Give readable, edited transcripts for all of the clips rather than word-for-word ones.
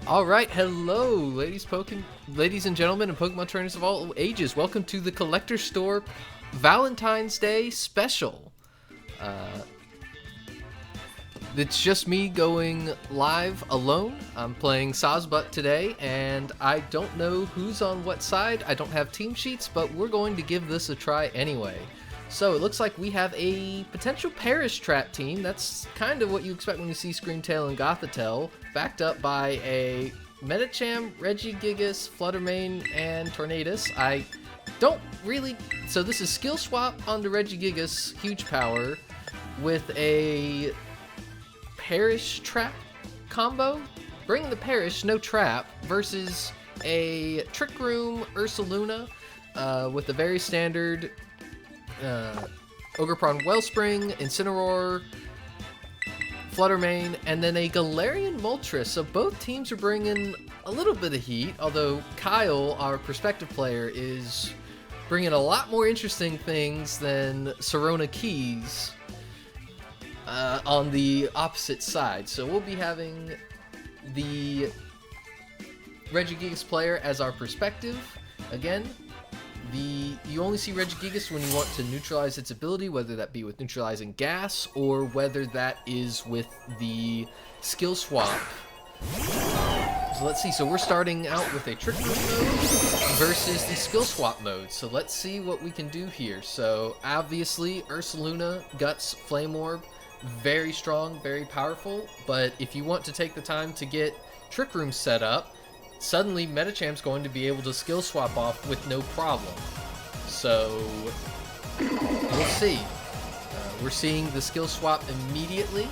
Alright, hello, ladies and gentlemen, and Pokemon trainers of all ages. Welcome to the Collector Store Valentine's Day special. It's just me going live alone. I'm playing Sazbutt today, and I don't know who's on what side. I don't have team sheets, but we're going to give this a try anyway. So it looks like we have a potential Parish Trap team. That's kind of what you expect when you see Screamtail and Gothitelle, backed up by a Medicham, Regigigas, Fluttermane, and Tornadus. I don't really... So this is Skill Swap on the Regigigas, huge power, with a Parish Trap combo. Bring the Parish, no Trap, versus a Trick Room Ursaluna with a very standard... Ogrepon-Wellspring, Incineroar, Fluttermane, and then a Galarian Moltres. So both teams are bringing a little bit of heat, although Kyle, our perspective player, is bringing a lot more interesting things than Serona Keys on the opposite side. So we'll be having the Regigigas player as our perspective. Again, you only see Regigigas when you want to neutralize its ability, whether that be with neutralizing gas or whether that is with the skill swap. So let's see, so we're starting out with a Trick Room mode versus the skill swap mode. So let's see what we can do here. So obviously Ursaluna, Guts, Flame Orb, very strong, very powerful, but if you want to take the time to get Trick Room set up, suddenly Medicham's going to be able to skill swap off with no problem. So we'll see. We're seeing the skill swap immediately,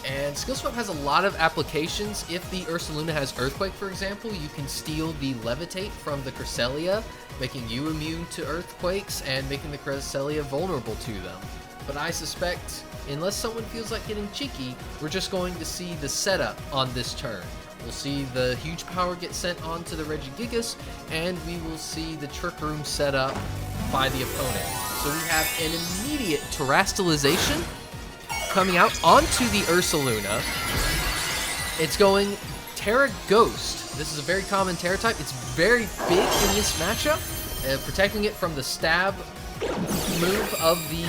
and skill swap has a lot of applications. If the Ursaluna has Earthquake, for example, you can steal the Levitate from the Cresselia, making you immune to Earthquakes and making the Cresselia vulnerable to them. But I suspect, unless someone feels like getting cheeky, we're just going to see the setup on this turn. We'll see the huge power get sent onto the Regigigas, and we will see the Trick Room set up by the opponent. So we have an immediate Terastallization coming out onto the Ursaluna. It's going Terra Ghost. This is a very common Terra type. It's very big in this matchup, protecting it from the stab move of the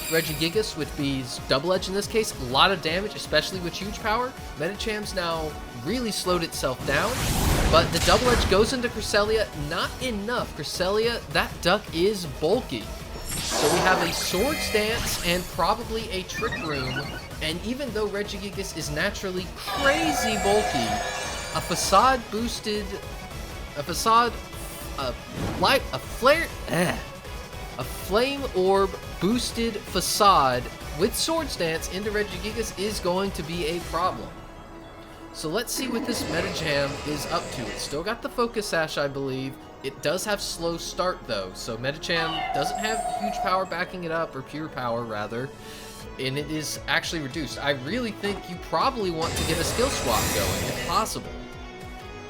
Regigigas, which be Double Edge in this case. A lot of damage, especially with huge power. Medicham's now really slowed itself down, but the Double Edge goes into Cresselia. Not enough. Cresselia, that duck is bulky. So we have a Swords Dance and probably a Trick Room, and even though Regigigas is naturally crazy bulky, a Facade boosted, a Flame Orb boosted Facade with Swords Dance into Regigigas is going to be a problem. So let's see what this Medicham is up to. It's still got the Focus Sash, I believe. It does have slow start though, so Medicham doesn't have huge power backing it up, or pure power rather, and it is actually reduced. I really think you probably want to get a skill swap going if possible.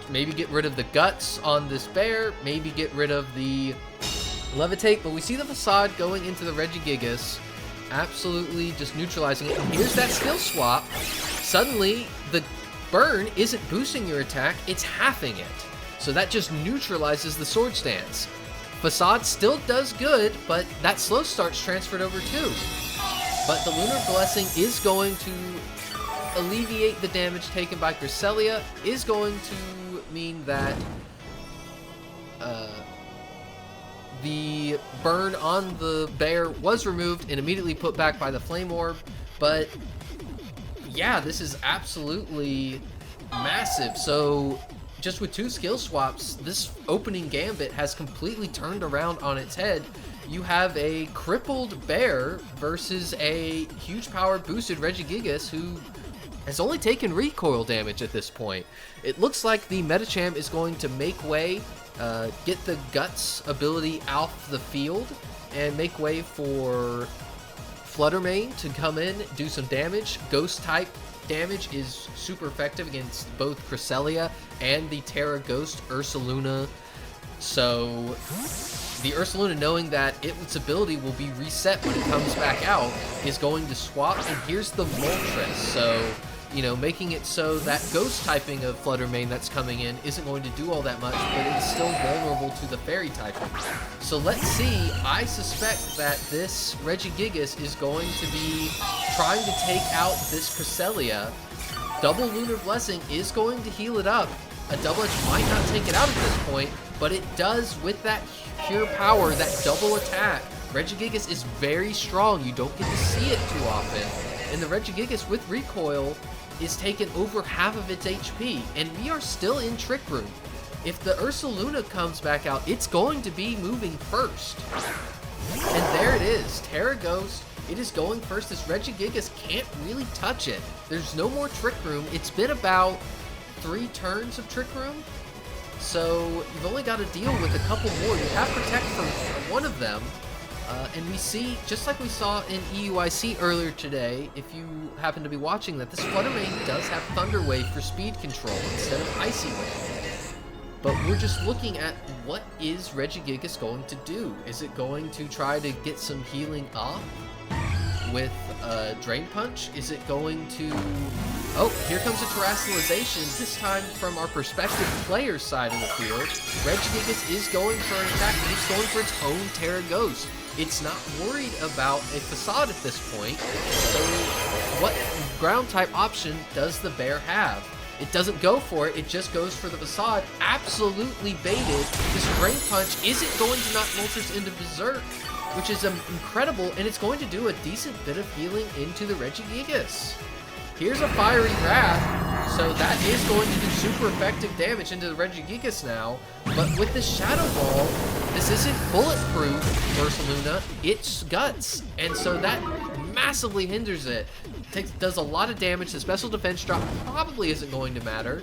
Maybe get rid of the Guts on this bear, maybe get rid of the Levitate, but we see the Facade going into the Regigigas, absolutely just neutralizing it. And here's that skill swap. Suddenly, the burn isn't boosting your attack, it's halving it. So that just neutralizes the Sword Stance. Facade still does good, but that slow start's transferred over too. But the Lunar Blessing is going to alleviate the damage taken by Cresselia, is going to mean that the burn on the bear was removed and immediately put back by the Flame Orb. But yeah, this is absolutely massive. So just with two skill swaps, this opening gambit has completely turned around on its head. You have a crippled bear versus a huge power boosted Regigigas who has only taken recoil damage at this point. It looks like the Medicham is going to make way, get the Guts ability off the field, and make way for Fluttermane to come in, do some damage. Ghost type damage is super effective against both Cresselia and the Terra Ghost Ursaluna. So the Ursaluna, knowing that its ability will be reset when it comes back out, is going to swap. And here's the Moltres. So you know, making it so that ghost typing of Fluttermane that's coming in isn't going to do all that much, but it's still vulnerable to the fairy typing. So let's see. I suspect that this Regigigas is going to be trying to take out this Cresselia. Double Lunar Blessing is going to heal it up. A Double Edge might not take it out at this point, but it does with that pure power, that double attack. Regigigas is very strong. You don't get to see it too often. And the Regigigas with recoil is taking over half of its HP, and we are still in Trick Room. If the Ursaluna comes back out, it's going to be moving first. And there it is, Terra Ghost. It is going first as Regigigas can't really touch it. There's no more Trick Room. It's been about 3 turns of Trick Room, so you've only got to deal with a couple more. You have Protect from one of them. And we see, just like we saw in EUIC earlier today, if you happen to be watching, that this Fluttermane does have Thunder Wave for speed control instead of Icy Wave. But we're just looking at what is Regigigas going to do. Is it going to try to get some healing up with Drain Punch? Is it going to... Oh, here comes a Terastallization, this time from our perspective player side of the field. Regigigas is going for an attack, and it's going for its own Terra Ghost. It's not worried about a Facade at this point, so what ground type option does the bear have? It doesn't go for it, it just goes for the Facade. Absolutely baited. This Drain Punch isn't going to knock Moltres into Berserk, which is incredible, and it's going to do a decent bit of healing into the Regigigas. Here's a Fiery Wrath, so that is going to do super effective damage into the Regigigas now, but with the Shadow Ball, this isn't bulletproof, Ursaluna, it's Guts, and so that massively hinders it. Does a lot of damage. The special defense drop probably isn't going to matter.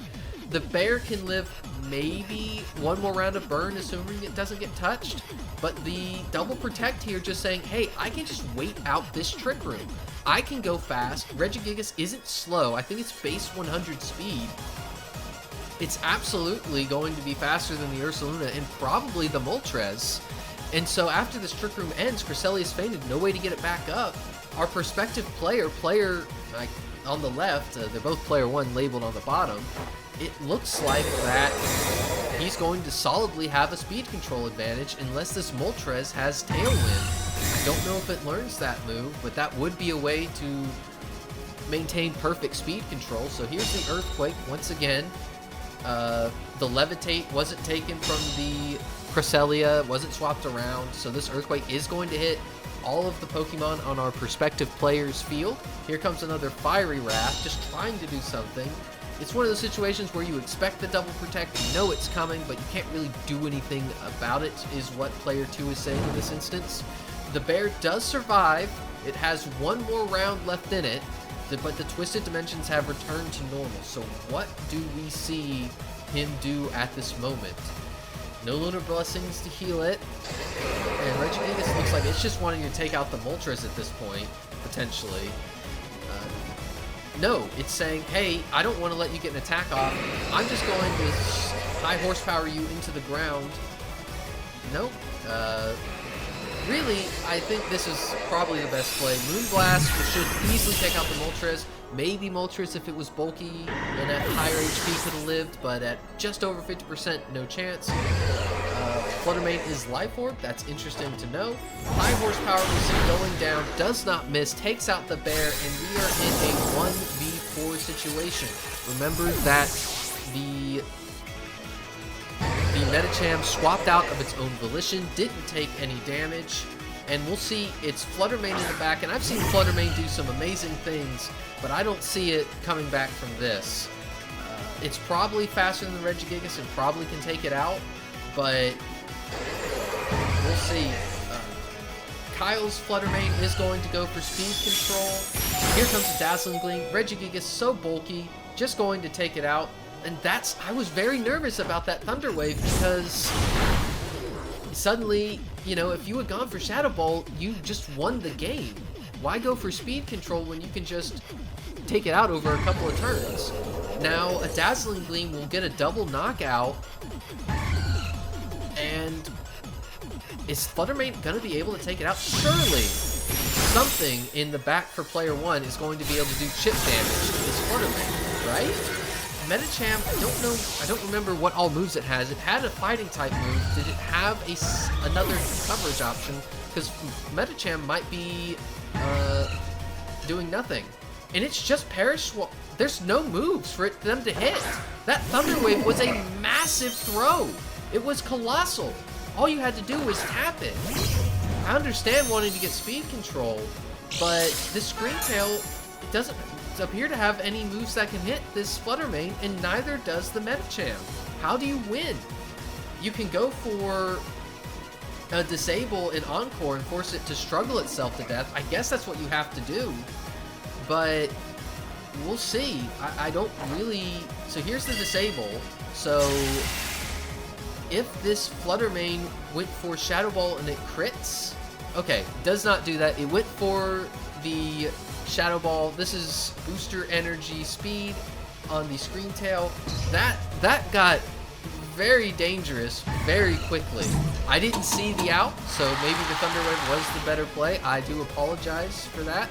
The bear can live maybe one more round of burn, assuming it doesn't get touched, but the double protect here just saying, hey, I can just wait out this Trick Room. I can go fast. Regigigas isn't slow. I think it's base 100 speed. It's absolutely going to be faster than the Ursaluna and probably the Moltres. And so after this Trick Room ends, Cresselia's fainted, no way to get it back up. Our perspective player like on the left, they're both player 1 labeled on the bottom. It looks like that he's going to solidly have a speed control advantage unless this Moltres has Tailwind. I don't know if it learns that move, but that would be a way to maintain perfect speed control. So here's the Earthquake once again. The Levitate wasn't taken from the Cresselia, wasn't swapped around, so this Earthquake is going to hit all of the Pokemon on our perspective players' field. Here comes another Fiery Wrath, just trying to do something. It's one of those situations where you expect the double protect, you know it's coming, but you can't really do anything about it, is what player 2 is saying in this instance. The bear does survive. It has one more round left in it, but the Twisted Dimensions have returned to normal. So what do we see him do at this moment? No Lunar Blessings to heal it, and Regigigas looks like it's just wanting to take out the Moltres at this point, potentially. No, it's saying, hey, I don't want to let you get an attack off. I'm just going to high horsepower you into the ground. Nope. Really, I think this is probably the best play. Moonblast should easily take out the Moltres. Maybe Moltres, if it was bulky and at higher HP, could have lived, but at just over 50%, no chance. Fluttermane is Life Orb. That's interesting to know. High horsepower we see going down, does not miss, takes out the bear, and we are in a 1v4 situation. Remember that the Medicham swapped out of its own volition, didn't take any damage, and we'll see it's Fluttermane in the back, and I've seen Fluttermane do some amazing things, but I don't see it coming back from this. It's probably faster than the Regigigas and probably can take it out, but we'll see. Kyle's Fluttermane is going to go for speed control. Here comes a Dazzling Gleam. Regigigas so bulky, just going to take it out. And I was very nervous about that Thunder Wave because suddenly, you know, if you had gone for Shadow Ball, you just won the game. Why go for speed control when you can just take it out over a couple of turns? Now, a Dazzling Gleam will get a double knockout, and is Fluttermane going to be able to take it out? Surely something in the back for player 1 is going to be able to do chip damage to this Fluttermane, right? Medicham, I don't remember what all moves it has. It had a fighting type move. Did it have another coverage option? Because Medicham might be doing nothing. And it's just Perish. There's no moves for them to hit. That Thunder Wave was a massive throw. It was colossal. All you had to do was tap it. I understand wanting to get speed control, but this Screamtail doesn't appear to have any moves that can hit this Fluttermane, and neither does the Medicham. How do you win? You can go for a Disable in Encore and force it to struggle itself to death. I guess that's what you have to do, but we'll see. I don't really... So here's the Disable. So if this Fluttermane went for Shadow Ball and it crits... Okay, does not do that. It went for the Shadow Ball. This is booster energy speed on the Screamtail. That got very dangerous very quickly. I didn't see the out, so maybe the Thunder Wave was the better play. I do apologize for that.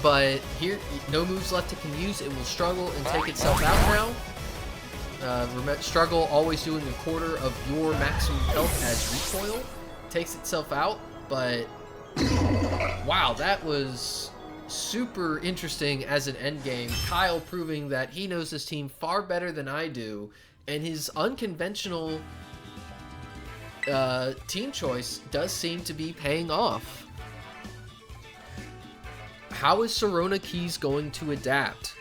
But here, no moves left it can use. It will struggle and take itself out now. Struggle always doing a quarter of your maximum health as recoil. Takes itself out, but wow, that was super interesting as an endgame. Kyle proving that he knows this team far better than I do, and his unconventional team choice does seem to be paying off. How is Sirona Keys going to adapt?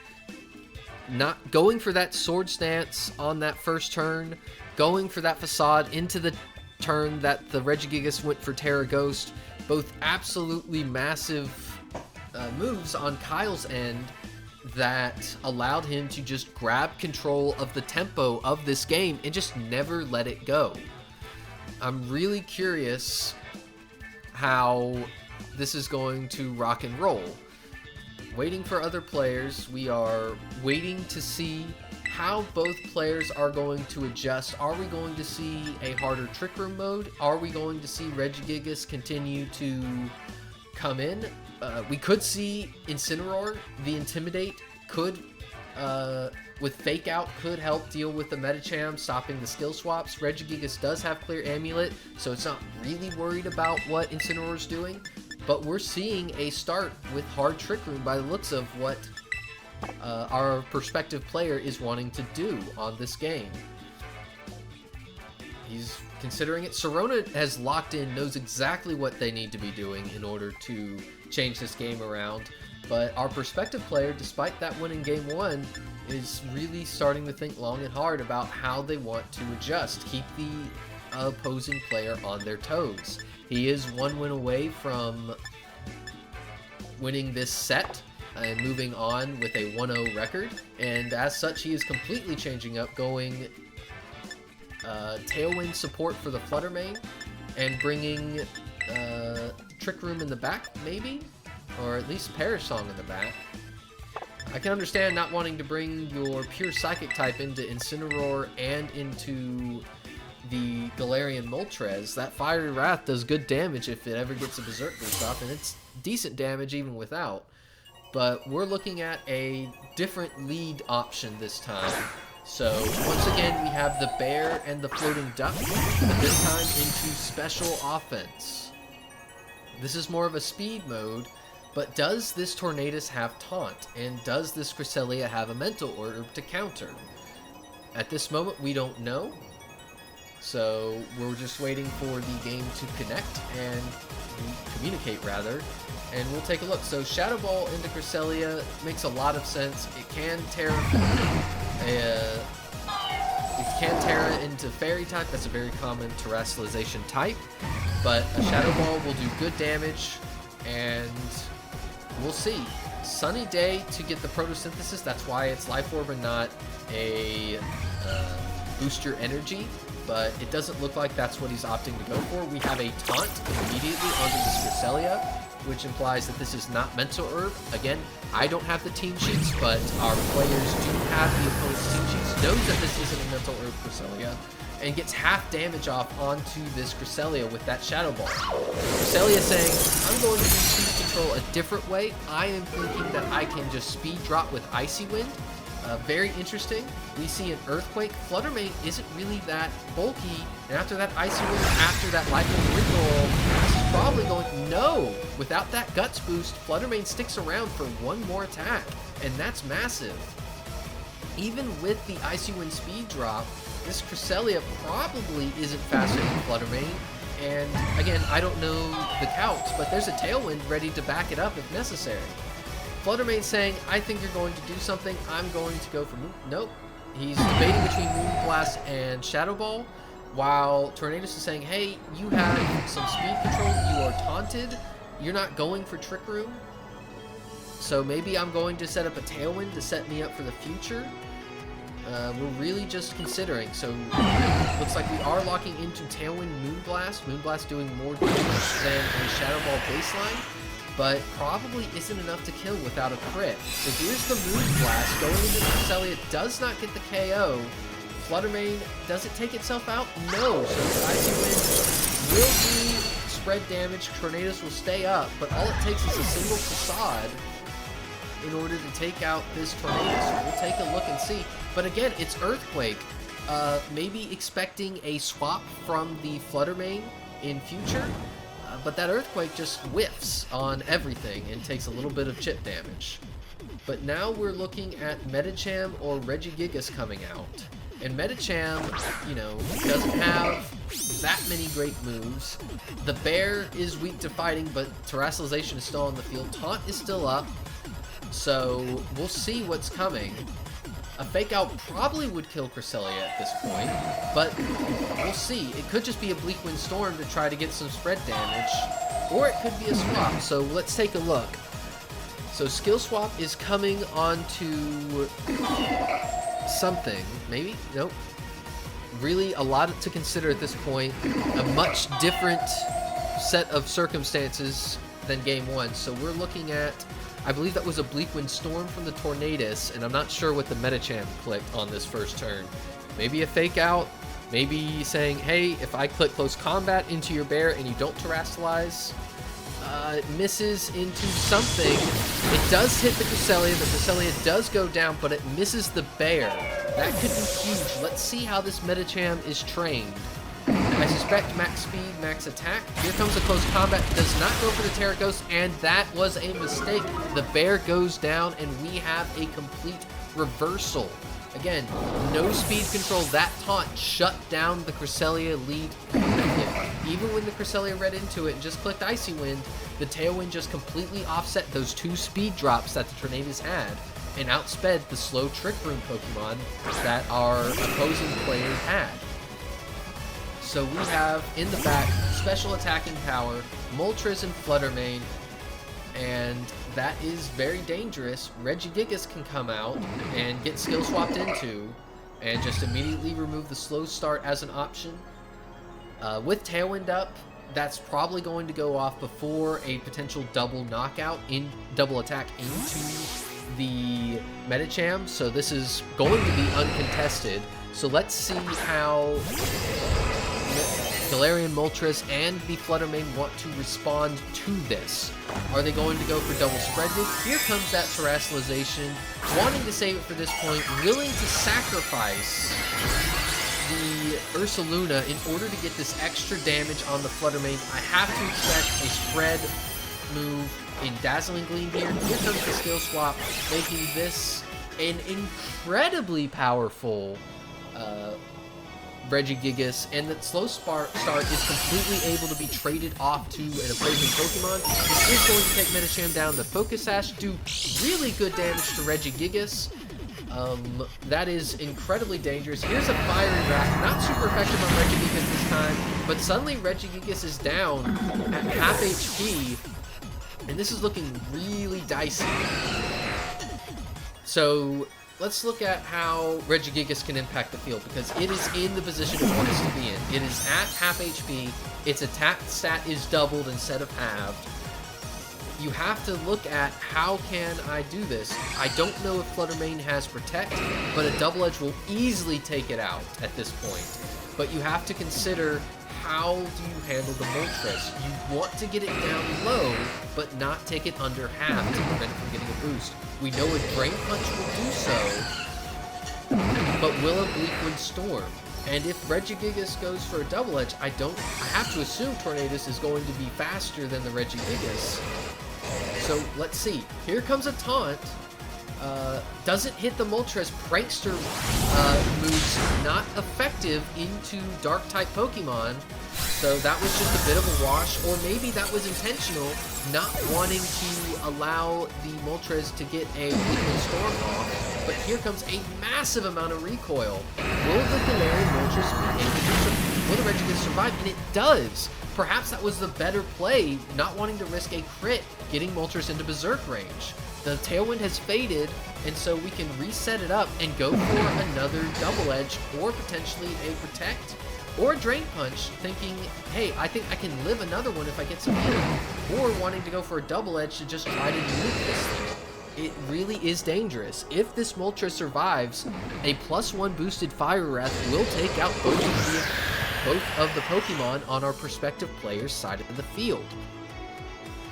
Not going for that Sword Stance on that first turn, going for that Facade into the turn that the Regigigas went for Terra Ghost. Both absolutely massive moves on Kyle's end that allowed him to just grab control of the tempo of this game and just never let it go. I'm really curious how this is going to rock and roll. Waiting for other players. We are waiting to see how both players are going to adjust. Are we going to see a harder Trick Room mode? Are we going to see Regigigas continue to come in? We could see Incineroar. The Intimidate could, with Fake Out, could help deal with the Medicham, stopping the skill swaps. Regigigas does have Clear Amulet, so it's not really worried about what Incineroar's doing. But we're seeing a start with hard Trick Room by the looks of what our prospective player is wanting to do on this game. He's considering it. Sirona has locked in, knows exactly what they need to be doing in order to change this game around. But our prospective player, despite that win in Game 1, is really starting to think long and hard about how they want to adjust, keep the opposing player on their toes. He is one win away from winning this set and moving on with a 1-0 record, and as such he is completely changing up, going Tailwind support for the Fluttermane and bringing Trick Room in the back, maybe? Or at least Perish Song in the back. I can understand not wanting to bring your pure Psychic type into Incineroar and into the Galarian Moltres. That Fiery Wrath does good damage if it ever gets a Berserk boost off, and it's decent damage even without. But we're looking at a different lead option this time. So once again we have the Bear and the Floating Duck, but this time into Special Offense. This is more of a speed mode, but does this Tornadus have Taunt? And does this Cresselia have a Mental Orb to counter? At this moment we don't know. So we're just waiting for the game to connect and communicate rather, and we'll take a look. So Shadow Ball into Cresselia makes a lot of sense. It can Terra into Fairy type. That's a very common terrestrialization type, but a Shadow Ball will do good damage, and we'll see. Sunny Day to get the Photosynthesis. That's why it's Life Orb and not a booster energy. But it doesn't look like that's what he's opting to go for. We have a Taunt immediately onto this Cresselia, which implies that this is not Mental Herb. Again, I don't have the team sheets, but our players do have the opponent's team sheets. Knows that this isn't a Mental Herb Cresselia. and gets half damage off onto this Cresselia with that Shadow Ball. Cresselia saying, I'm going to do speed control a different way. I am thinking that I can just speed drop with Icy Wind. Very interesting. We see an Earthquake. Fluttermane isn't really that bulky, and after that Icy Wind, after that Lightning Rigmarole, this is probably going... No! Without that Guts boost, Fluttermane sticks around for one more attack, and that's massive. Even with the Icy Wind speed drop, this Cresselia probably isn't faster than Fluttermane, and again, I don't know the calcs, but there's a Tailwind ready to back it up if necessary. Fluttermane saying, I think you're going to do something, I'm going to go for Moon... Nope. He's debating between Moonblast and Shadow Ball, while Tornadus is saying, hey, you have some speed control, you are taunted, you're not going for Trick Room, so maybe I'm going to set up a Tailwind to set me up for the future. We're really just considering, so looks like we are locking into Tailwind Moonblast, Moonblast doing more damage than a Shadow Ball baseline, but probably isn't enough to kill without a crit. So here's the Moonblast going into Cresselia, does not get the KO. Fluttermane, does it take itself out? No, so the Icy Wind will do spread damage, Tornadus will stay up, but all it takes is a single Facade in order to take out this Tornadus. We'll take a look and see. But again, it's Earthquake. Maybe expecting a swap from the Fluttermane in future. But that Earthquake just whiffs on everything and takes a little bit of chip damage. But now we're looking at Medicham or Regigigas coming out. And Medicham, you know, doesn't have that many great moves. The Bear is weak to fighting, but Terrestrialization is still on the field. Taunt is still up, so we'll see what's coming. A Fake Out probably would kill Cresselia at this point, but we'll see. It could just be a Bleak Wind Storm to try to get some spread damage, or it could be a swap, so let's take a look. So Skill Swap is coming onto something, maybe? Nope. Really a lot to consider at this point. A much different set of circumstances than Game 1, so we're looking at, I believe that was a Bleak Wind Storm from the Tornadus, and I'm not sure what the Medicham clicked on this first turn. Maybe a Fake Out, maybe saying, hey, if I click Close Combat into your Bear and you don't Terrestrialize, it misses into something. It does hit the Cresselia does go down, but it misses the Bear. That could be huge. Let's see how this Medicham is trained. I suspect max speed, max attack. Here comes a Close Combat, does not go for the Terra Ghost, and that was a mistake. The Bear goes down, and we have a complete reversal. Again, no speed control. That taunt shut down the Cresselia lead. Even when the Cresselia read into it and just clicked Icy Wind, the Tailwind just completely offset those two speed drops that the Tornadus had and outsped the slow Trick Room Pokemon that our opposing players had. So we have, in the back, special attacking power, Moltres and Fluttermane, and that is very dangerous. Regigigas can come out and get skill swapped into, and just immediately remove the slow start as an option. With Tailwind up, that's probably going to go off before a potential double knockout, double attack into the Medicham, so this is going to be uncontested. So let's see how Galarian Moltres and the Fluttermane want to respond to this. Are they going to go for double spread move? Here comes that Terrestrialization, wanting to save it for this point, willing to sacrifice the Ursaluna in order to get this extra damage on the Fluttermane. I have to expect a spread move in Dazzling Gleam here. Here comes the skill swap, making this an incredibly powerful Regigigas, and that slow start is completely able to be traded off to an opposing Pokemon. This is going to take Medicham down. The Focus Sash do really good damage to Regigigas. That is incredibly dangerous. Here's a Fiery Wrap, not super effective on Regigigas this time, but suddenly Regigigas is down at half HP, and this is looking really dicey. So let's look at how Regigigas can impact the field, because it is in the position it wants to be in. It is at half HP, its attack stat is doubled instead of halved. you have to look at how can I do this. I don't know if Fluttermane has Protect, but a Double Edge will easily take it out at this point. But you have to consider, how do you handle the Moltres? You want to get it down low, but not take it under half to prevent it from getting a boost. We know a Drain Punch will do so, but will a Bleakwind Storm? And if Regigigas goes for a Double Edge, I have to assume Tornadus is going to be faster than the Regigigas. So let's see. Here comes a taunt. Doesn't hit the Moltres. Prankster moves not effective into Dark-type Pokemon. So that was just a bit of a wash, or maybe that was intentional, not wanting to allow the Moltres to get a Bleakwind Storm off. But here comes a massive amount of recoil. Will the Galarian Moltres be able to, will the Regigigas survive? And it does. Perhaps that was the better play, not wanting to risk a crit, getting Moltres into Berserk range. The Tailwind has faded, and so we can reset it up and go for another Double Edge, or potentially a Protect, or a Drain Punch, thinking, hey, I think I can live another one if I get some healing, or wanting to go for a Double Edge to just try to nuke this thing. It really is dangerous. If this Moltres survives, a +1 boosted Fire Wrath will take out both of the Pokemon on our prospective player's side of the field.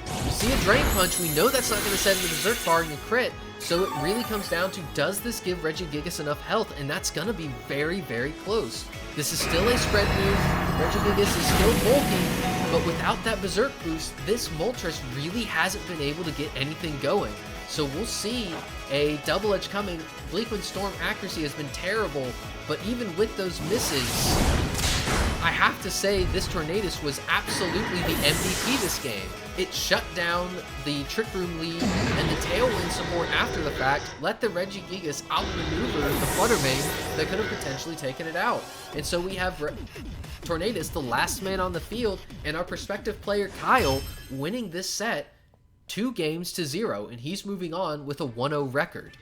You see a Drain Punch, we know that's not going to send the Berserk barring a crit, so it really comes down to, does this give Regigigas enough health? And that's going to be very, very close. This is still a spread move, Regigigas is still bulky, but without that Berserk boost, this Moltres really hasn't been able to get anything going. So we'll see a Double Edge coming. Bleakwind Storm accuracy has been terrible, but even with those misses, I have to say this Tornadus was absolutely the MVP this game. It shut down the Trick Room lead and the Tailwind support after the fact, let the Regigigas outmaneuver the Fluttermane that could have potentially taken it out. And so we have Tornadus, the last man on the field, and our prospective player Kyle winning this set 2-0, and he's moving on with a 1-0 record.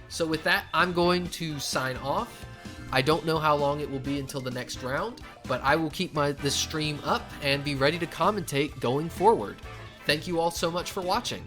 So with that, I'm going to sign off. I don't know how long it will be until the next round, but I will keep this stream up and be ready to commentate going forward. Thank you all so much for watching.